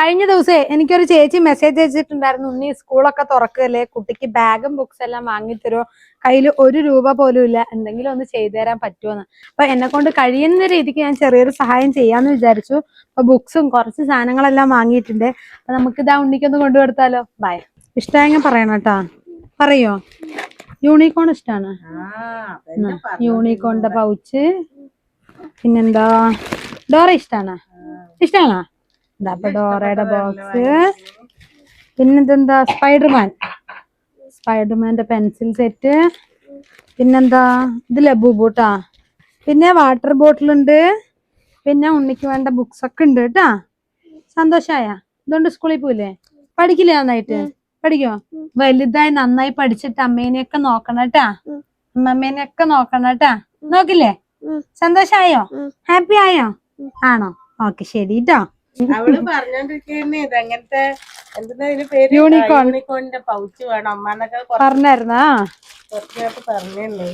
കഴിഞ്ഞ ദിവസേ എനിക്കൊരു ചേച്ചി മെസ്സേജ് അയച്ചിട്ടുണ്ടായിരുന്നു, ഉണ്ണി സ്കൂളൊക്കെ തുറക്കല്ലേ, കുട്ടിക്ക് ബാഗും ബുക്സ് എല്ലാം വാങ്ങിത്തരുമോ, കയ്യിൽ 1 രൂപ പോലും ഇല്ല, എന്തെങ്കിലും ഒന്ന് ചെയ്തു തരാൻ പറ്റുമോന്ന്. അപ്പൊ എന്നെ കൊണ്ട് കഴിയുന്ന രീതിക്ക് ഞാൻ ചെറിയൊരു സഹായം ചെയ്യാന്ന് വിചാരിച്ചു. അപ്പൊ ബുക്സും കുറച്ച് സാധനങ്ങളെല്ലാം വാങ്ങിയിട്ടുണ്ട്. അപ്പൊ നമുക്ക് ഇതാ ഉണ്ണിക്കൊന്ന് കൊണ്ടുകൊടുത്താലോ. ബൈ. ഇഷ്ടമായെങ്കിൽ പറയണം കേട്ടാ. പറയോ? യൂണിക്കോൺ ഇഷ്ടാണ്. യൂണിക്കോണിന്റെ പൗച്ച്. പിന്നെന്താ, ഡോറ ഇഷ്ടാണ്. ഇഷ്ടാണോ? അപ്പൊ ഡോറയുടെ ബോക്സ്. പിന്നെന്താ, സ്പൈഡർമാന്റെ പെൻസിൽ സെറ്റ്. പിന്നെന്താ, ഇത് ലബൂബൂട്ടാ. പിന്നെ വാട്ടർ ബോട്ടിൽ ഉണ്ട്. പിന്നെ ഉണ്ണിക്ക് വേണ്ട ബുക്സ് ഒക്കെ ഉണ്ട് കേട്ടാ. സന്തോഷായ? ഇതുകൊണ്ട് സ്കൂളിൽ പോയില്ലേ? പഠിക്കില്ലേ നന്നായിട്ട്? പഠിക്കോ? വലുതായി നന്നായി പഠിച്ചിട്ട് അമ്മേനെയൊക്കെ നോക്കണം കേട്ടാ. അമ്മമ്മേനെയൊക്കെ നോക്കണം കേട്ടാ. നോക്കില്ലേ? സന്തോഷായോ? ഹാപ്പി ആയോ? ആണോ? ഓക്കെ, ശരി കേട്ടോ. അവള് പറഞ്ഞോണ്ടിരിക്കുന്നേ ഇതങ്ങനത്തെ യൂണിക്കോണിന്റെ പൗച്ച് വേണം അമ്മന്നൊക്കെ പറഞ്ഞായിരുന്നാ? കുറച്ചായിട്ട് പറഞ്ഞല്ലേ.